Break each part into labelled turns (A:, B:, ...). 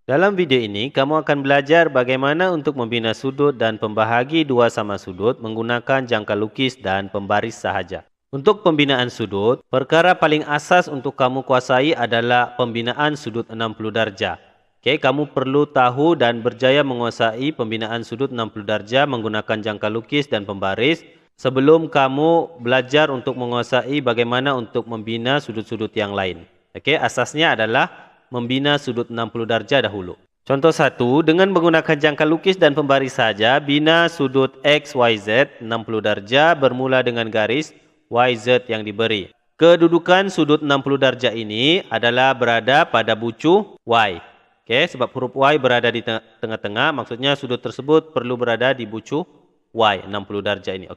A: Dalam video ini, kamu akan belajar bagaimana untuk membina sudut dan pembahagi dua sama sudut menggunakan jangka lukis dan pembaris sahaja. Untuk pembinaan sudut, perkara paling asas untuk kamu kuasai adalah pembinaan sudut 60 darjah. Kamu perlu tahu dan berjaya menguasai pembinaan sudut 60 darjah menggunakan jangka lukis dan pembaris sebelum kamu belajar untuk menguasai bagaimana untuk membina sudut-sudut yang lain. Asasnya adalah membina sudut 60 darjah dahulu. Contoh 1, dengan menggunakan jangka lukis dan pembaris saja, bina sudut XYZ 60 darjah bermula dengan garis YZ yang diberi. Kedudukan sudut 60 darjah ini adalah berada pada bucu Y. Sebab huruf Y berada di tengah-tengah, maksudnya sudut tersebut perlu berada di bucu Y 60 darjah ini.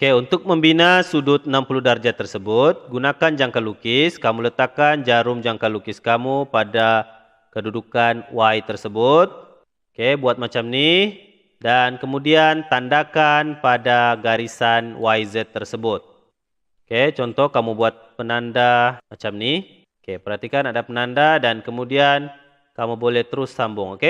A: Untuk membina sudut 60 darjah tersebut, gunakan jangka lukis. Kamu letakkan jarum jangka lukis kamu pada kedudukan Y tersebut. Buat macam ni. Dan kemudian tandakan pada garisan YZ tersebut. Contoh kamu buat penanda macam ni. Perhatikan ada penanda dan kemudian kamu boleh terus sambung.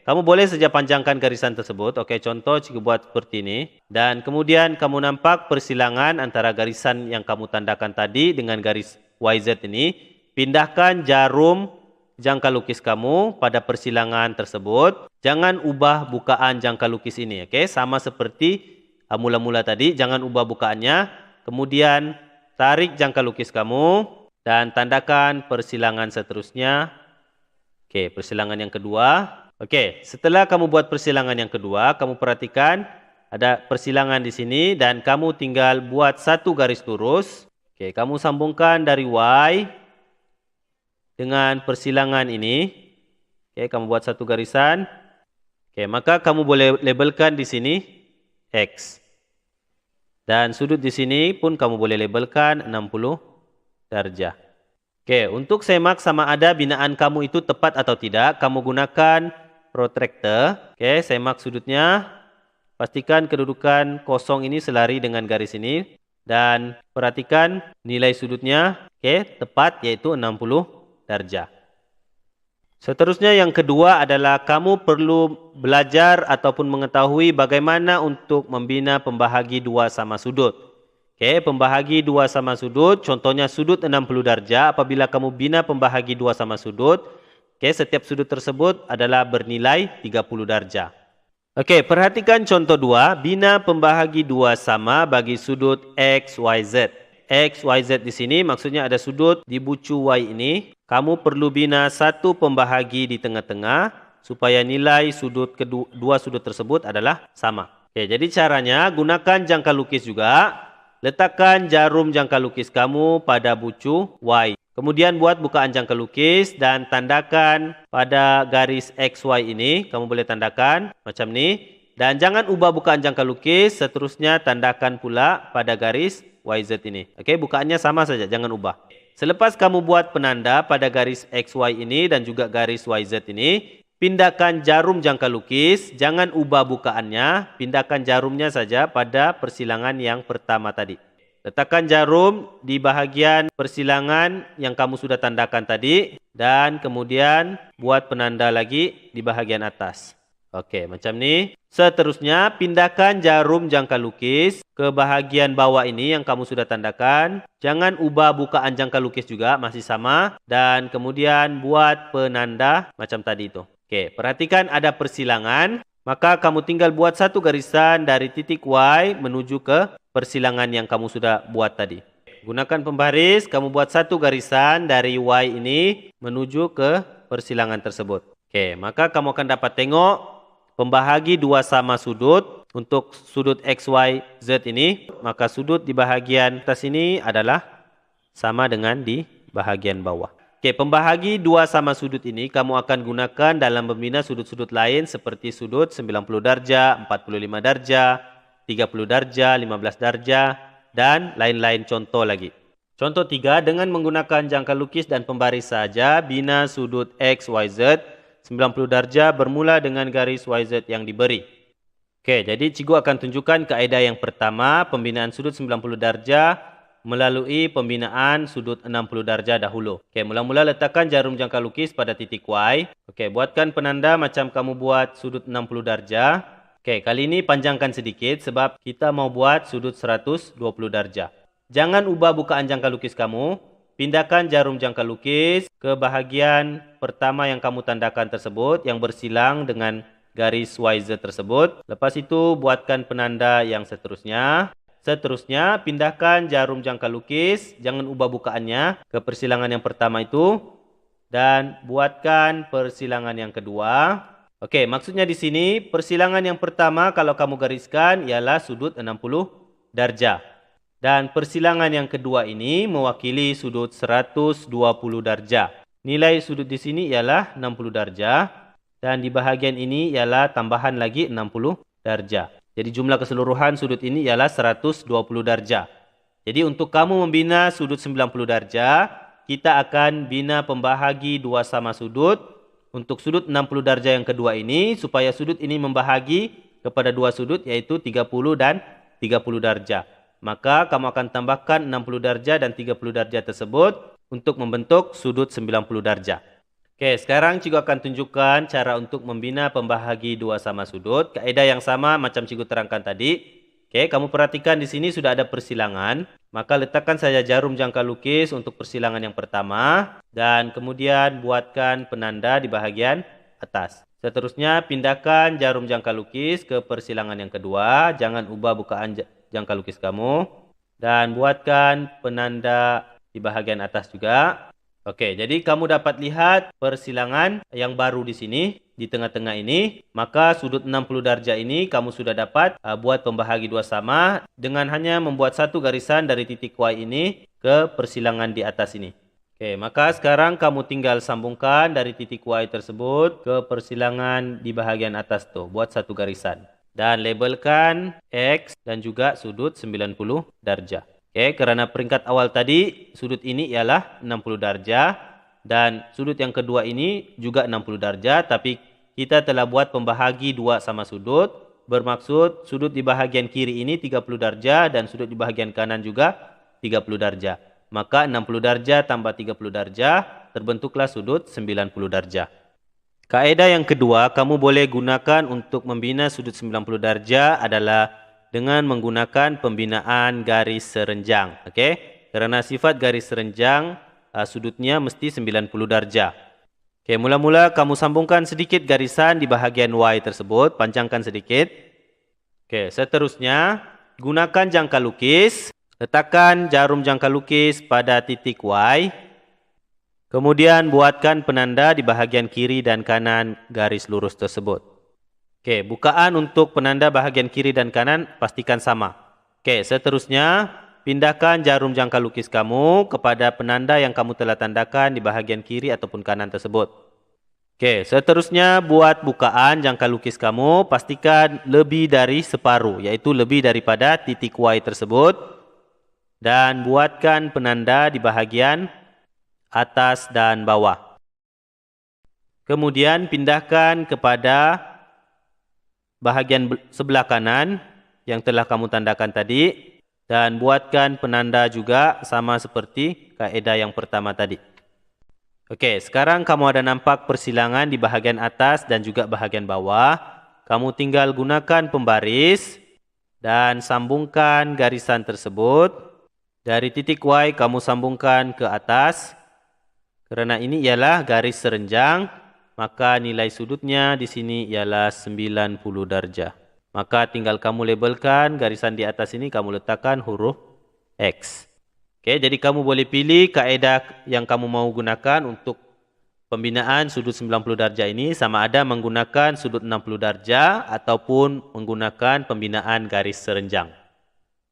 A: Kamu boleh saja panjangkan garisan tersebut. Contoh cikgu buat seperti ini. Dan kemudian kamu nampak persilangan antara garisan yang kamu tandakan tadi dengan garis YZ ini. Pindahkan jarum jangka lukis kamu pada persilangan tersebut. Jangan ubah bukaan jangka lukis ini. Sama seperti mula-mula tadi. Jangan ubah bukaannya. Kemudian tarik jangka lukis kamu dan tandakan persilangan seterusnya. Persilangan yang kedua. Setelah kamu buat persilangan yang kedua, kamu perhatikan ada persilangan di sini dan kamu tinggal buat satu garis lurus. Kamu sambungkan dari Y dengan persilangan ini. Kamu buat satu garisan. Maka kamu boleh labelkan di sini X. Dan sudut di sini pun kamu boleh labelkan 60 darjah. Untuk semak sama ada binaan kamu itu tepat atau tidak, kamu gunakan protractor. Semak sudutnya. Pastikan kedudukan kosong ini selari dengan garis ini. Dan perhatikan nilai sudutnya tepat yaitu 60 darjah. Seterusnya yang kedua adalah kamu perlu belajar ataupun mengetahui bagaimana untuk membina pembahagi dua sama sudut. Pembahagi dua sama sudut, contohnya sudut 60 darjah. Apabila kamu bina pembahagi dua sama sudut, setiap sudut tersebut adalah bernilai 30 darjah. Perhatikan contoh 2, bina pembahagi dua sama bagi sudut XYZ. XYZ di sini maksudnya ada sudut di bucu Y ini. Kamu perlu bina satu pembahagi di tengah-tengah supaya nilai sudut dua sudut tersebut adalah sama. Jadi caranya gunakan jangka lukis juga. Letakkan jarum jangka lukis kamu pada bucu Y. Kemudian buat bukaan jangka lukis dan tandakan pada garis XY ini. Kamu boleh tandakan macam ni. Dan jangan ubah bukaan jangka lukis. Seterusnya tandakan pula pada garis YZ ini. Bukaannya sama saja, jangan ubah. Selepas kamu buat penanda pada garis XY ini dan juga garis YZ ini, pindahkan jarum jangka lukis, jangan ubah bukaannya, pindahkan jarumnya saja pada persilangan yang pertama tadi. Letakkan jarum di bahagian persilangan yang kamu sudah tandakan tadi dan kemudian buat penanda lagi di bahagian atas. Macam ni. Seterusnya, pindahkan jarum jangka lukis ke bahagian bawah ini yang kamu sudah tandakan. Jangan ubah bukaan jangka lukis juga, masih sama. Dan kemudian buat penanda macam tadi itu. Perhatikan ada persilangan. Maka kamu tinggal buat satu garisan dari titik Y menuju ke persilangan yang kamu sudah buat tadi. Gunakan pembaris, kamu buat satu garisan dari Y ini menuju ke persilangan tersebut. Maka kamu akan dapat tengok pembahagi dua sama sudut untuk sudut XYZ ini. Maka sudut di bahagian atas ini adalah sama dengan di bahagian bawah. Pembahagi dua sama sudut ini kamu akan gunakan dalam membina sudut-sudut lain seperti sudut 90 darjah, 45 darjah, 30 darjah, 15 darjah dan lain-lain contoh lagi. Contoh 3, dengan menggunakan jangka lukis dan pembaris saja, bina sudut XYZ 90 darjah bermula dengan garis YZ yang diberi. Jadi cikgu akan tunjukkan kaedah yang pertama, pembinaan sudut 90 darjah melalui pembinaan sudut 60 darjah dahulu. Okey, mula-mula letakkan jarum jangka lukis pada titik Y. Okey, buatkan penanda macam kamu buat sudut 60 darjah. Okey, kali ini panjangkan sedikit sebab kita mau buat sudut 120 darjah. Jangan ubah bukaan jangka lukis kamu. Pindahkan jarum jangka lukis ke bahagian pertama yang kamu tandakan tersebut yang bersilang dengan garis YZ tersebut. Lepas itu buatkan penanda yang seterusnya. Seterusnya, pindahkan jarum jangka lukis, jangan ubah bukaannya ke persilangan yang pertama itu dan buatkan persilangan yang kedua. Okey, maksudnya di sini persilangan yang pertama kalau kamu gariskan ialah sudut 60 darjah. Dan persilangan yang kedua ini mewakili sudut 120 darjah. Nilai sudut di sini ialah 60 darjah dan di bahagian ini ialah tambahan lagi 60 darjah. Jadi jumlah keseluruhan sudut ini ialah 120 darjah. Jadi untuk kamu membina sudut 90 darjah, kita akan bina pembahagi dua sama sudut. Untuk sudut 60 darjah yang kedua ini, supaya sudut ini membahagi kepada dua sudut yaitu 30 dan 30 darjah. Maka kamu akan tambahkan 60 darjah dan 30 darjah tersebut untuk membentuk sudut 90 darjah. Oke, sekarang cikgu akan tunjukkan cara untuk membina pembahagi dua sama sudut. Kaedah yang sama macam cikgu terangkan tadi. Oke, kamu perhatikan di sini sudah ada persilangan. Maka letakkan saja jarum jangka lukis untuk persilangan yang pertama. Dan kemudian buatkan penanda di bahagian atas. Seterusnya pindahkan jarum jangka lukis ke persilangan yang kedua. Jangan ubah bukaan jangka lukis kamu. Dan buatkan penanda di bahagian atas juga. Okey, jadi kamu dapat lihat persilangan yang baru di sini, di tengah-tengah ini. Maka sudut 60 darjah ini kamu sudah dapat buat pembahagi dua sama dengan hanya membuat satu garisan dari titik Y ini ke persilangan di atas ini. Okey, maka sekarang kamu tinggal sambungkan dari titik Y tersebut ke persilangan di bahagian atas tuh. Buat satu garisan. Dan labelkan X dan juga sudut 90 darjah. Okey, kerana peringkat awal tadi sudut ini ialah 60 darjah dan sudut yang kedua ini juga 60 darjah, tapi kita telah buat pembahagi dua sama sudut, bermaksud sudut di bahagian kiri ini 30 darjah dan sudut di bahagian kanan juga 30 darjah. Maka 60 darjah tambah 30 darjah terbentuklah sudut 90 darjah. Kaedah yang kedua kamu boleh gunakan untuk membina sudut 90 darjah adalah dengan menggunakan pembinaan garis serenjang. Okey, kerana sifat garis serenjang sudutnya mesti 90 darjah. Okey, mula-mula kamu sambungkan sedikit garisan di bahagian Y tersebut, panjangkan sedikit. Okey, seterusnya gunakan jangka lukis, letakkan jarum jangka lukis pada titik Y. Kemudian buatkan penanda di bahagian kiri dan kanan garis lurus tersebut. Okey, bukaan untuk penanda bahagian kiri dan kanan pastikan sama. Okey, seterusnya pindahkan jarum jangka lukis kamu kepada penanda yang kamu telah tandakan di bahagian kiri ataupun kanan tersebut. Okey, seterusnya buat bukaan jangka lukis kamu, pastikan lebih dari separuh, iaitu lebih daripada titik Y tersebut. Dan buatkan penanda di bahagian atas dan bawah. Kemudian pindahkan kepada bahagian sebelah kanan yang telah kamu tandakan tadi dan buatkan penanda juga sama seperti kaedah yang pertama tadi. Okey, sekarang kamu ada nampak persilangan di bahagian atas dan juga bahagian bawah. Kamu tinggal gunakan pembaris dan sambungkan garisan tersebut. Dari titik Y kamu sambungkan ke atas. Kerana ini ialah garis serenjang, maka nilai sudutnya di sini ialah 90 darjah. Maka tinggal kamu labelkan garisan di atas ini, kamu letakkan huruf X. Okey, jadi kamu boleh pilih kaedah yang kamu mau gunakan untuk pembinaan sudut 90 darjah ini, sama ada menggunakan sudut 60 darjah ataupun menggunakan pembinaan garis serenjang.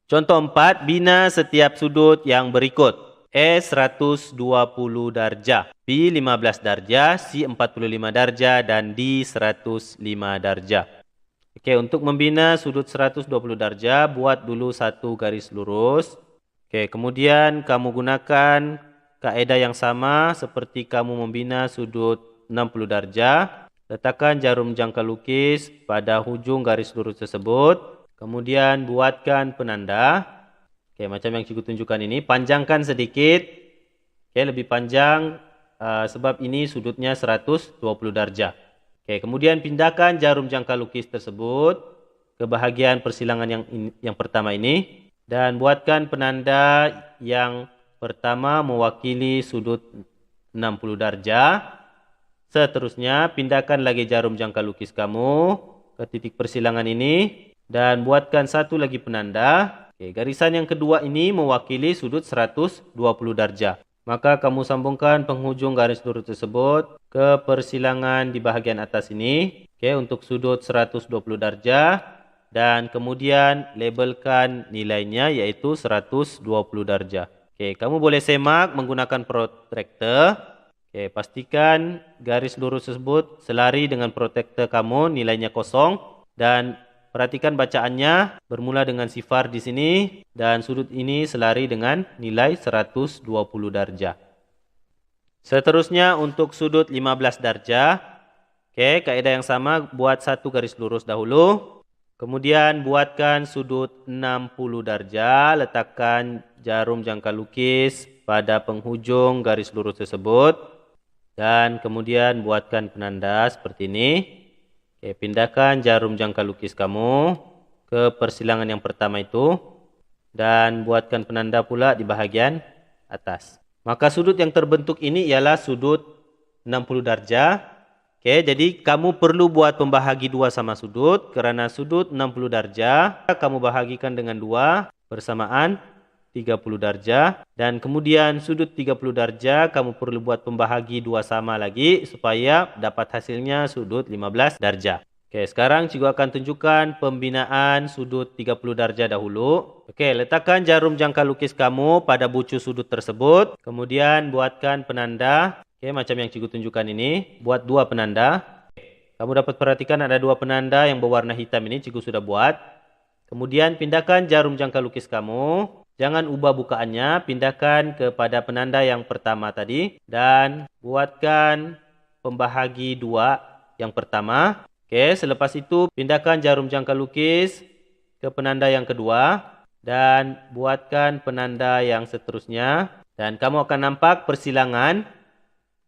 A: Contoh 4, bina setiap sudut yang berikut. E 120 darjah, B 15 darjah, C 45 darjah dan D 105 darjah. Okey, untuk membina sudut 120 darjah, buat dulu satu garis lurus. Okey, kemudian kamu gunakan kaedah yang sama seperti kamu membina sudut 60 darjah. Letakkan jarum jangka lukis pada hujung garis lurus tersebut. Kemudian buatkan penanda. Oke, macam yang cikgu tunjukkan ini, panjangkan sedikit. Oke, lebih panjang sebab ini sudutnya 120 darjah. Oke, kemudian pindahkan jarum jangka lukis tersebut ke bahagian persilangan yang pertama ini dan buatkan penanda yang pertama mewakili sudut 60 darjah. Seterusnya, pindahkan lagi jarum jangka lukis kamu ke titik persilangan ini dan buatkan satu lagi penanda. Oke, garisan yang kedua ini mewakili sudut 120 darjah. Maka kamu sambungkan penghujung garis lurus tersebut ke persilangan di bahagian atas ini. Oke, untuk sudut 120 darjah. Dan kemudian labelkan nilainya yaitu 120 darjah. Oke, kamu boleh semak menggunakan protractor. Oke, pastikan garis lurus tersebut selari dengan protractor kamu, nilainya kosong. Dan perhatikan bacaannya bermula dengan sifar di sini dan sudut ini selari dengan nilai 120 darjah. Seterusnya untuk sudut 15 darjah. Oke, kaidah yang sama, buat satu garis lurus dahulu. Kemudian buatkan sudut 60 darjah, letakkan jarum jangka lukis pada penghujung garis lurus tersebut. Dan kemudian buatkan penanda seperti ini. Oke, pindahkan jarum jangka lukis kamu ke persilangan yang pertama itu dan buatkan penanda pula di bahagian atas. Maka sudut yang terbentuk ini ialah sudut 60 darjah. Oke, jadi kamu perlu buat pembahagi dua sama sudut kerana sudut 60 darjah kamu bahagikan dengan dua bersamaan 30 darjah dan kemudian sudut 30 darjah kamu perlu buat pembahagi dua sama lagi supaya dapat hasilnya sudut 15 darjah. Oke, sekarang cikgu akan tunjukkan pembinaan sudut 30 darjah dahulu. Oke, letakkan jarum jangka lukis kamu pada bucu sudut tersebut. Kemudian buatkan penanda. Oke, macam yang cikgu tunjukkan ini. Buat dua penanda. Kamu dapat perhatikan ada dua penanda yang berwarna hitam ini cikgu sudah buat. Kemudian pindahkan jarum jangka lukis kamu. Jangan ubah bukaannya, pindahkan kepada penanda yang pertama tadi dan buatkan pembahagi dua yang pertama. Oke, selepas itu pindahkan jarum jangka lukis ke penanda yang kedua dan buatkan penanda yang seterusnya dan kamu akan nampak persilangan.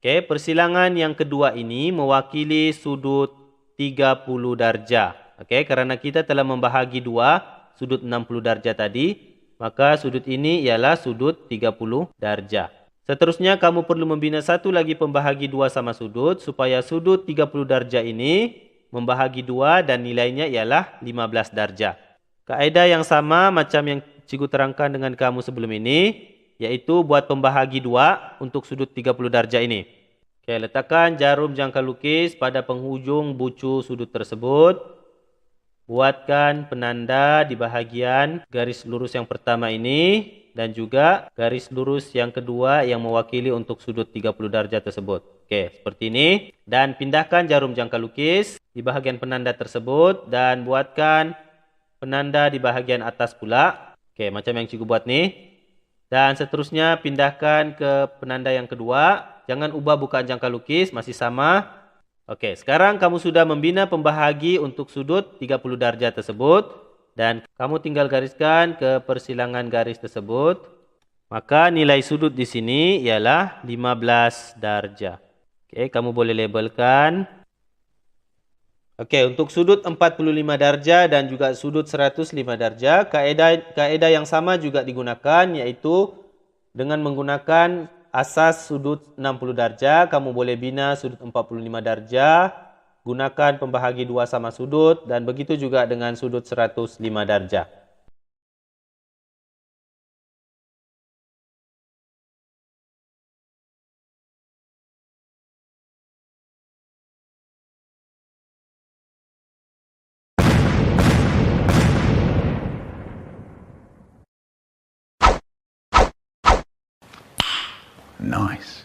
A: Oke, persilangan yang kedua ini mewakili sudut 30 darjah. Oke, karena kita telah membahagi dua sudut 60 darjah tadi. Maka sudut ini ialah sudut 30 darjah. Seterusnya kamu perlu membina satu lagi pembahagi dua sama sudut supaya sudut 30 darjah ini membahagi dua dan nilainya ialah 15 darjah. Kaedah yang sama macam yang cikgu terangkan dengan kamu sebelum ini, yaitu buat pembahagi dua untuk sudut 30 darjah ini. Oke, letakkan jarum jangka lukis pada penghujung bucu sudut tersebut. Buatkan penanda di bahagian garis lurus yang pertama ini dan juga garis lurus yang kedua yang mewakili untuk sudut 30 darjah tersebut. Oke, seperti ini. Dan pindahkan jarum jangka lukis di bahagian penanda tersebut dan buatkan penanda di bahagian atas pula. Oke, macam yang cikgu buat nih. Dan seterusnya pindahkan ke penanda yang kedua. Jangan ubah bukaan jangka lukis, masih sama. Oke, sekarang kamu sudah membina pembahagi untuk sudut 30 darjah tersebut dan kamu tinggal gariskan ke persilangan garis tersebut. Maka nilai sudut di sini ialah 15 darjah. Oke, kamu boleh labelkan. Oke, untuk sudut 45 darjah dan juga sudut 105 darjah, kaedah yang sama juga digunakan yaitu dengan menggunakan asas sudut 60 darjah, kamu boleh bina sudut 45 darjah, gunakan pembahagi dua sama sudut, dan begitu juga dengan sudut 105 darjah.
B: Nice.